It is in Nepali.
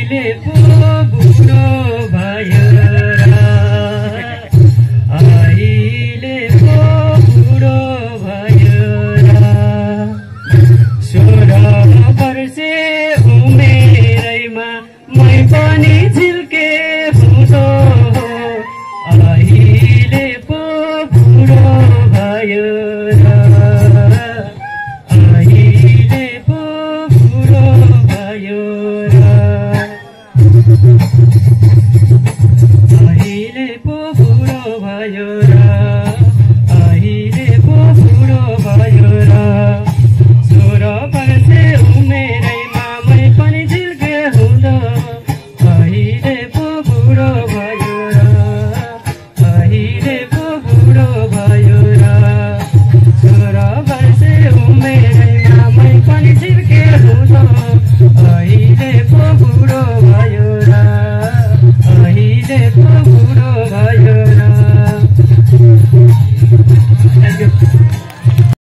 अहिले पो बुढो भयो र अहिले पो बुढो भयो र 16 वर्षे उमेरैमा मै पनि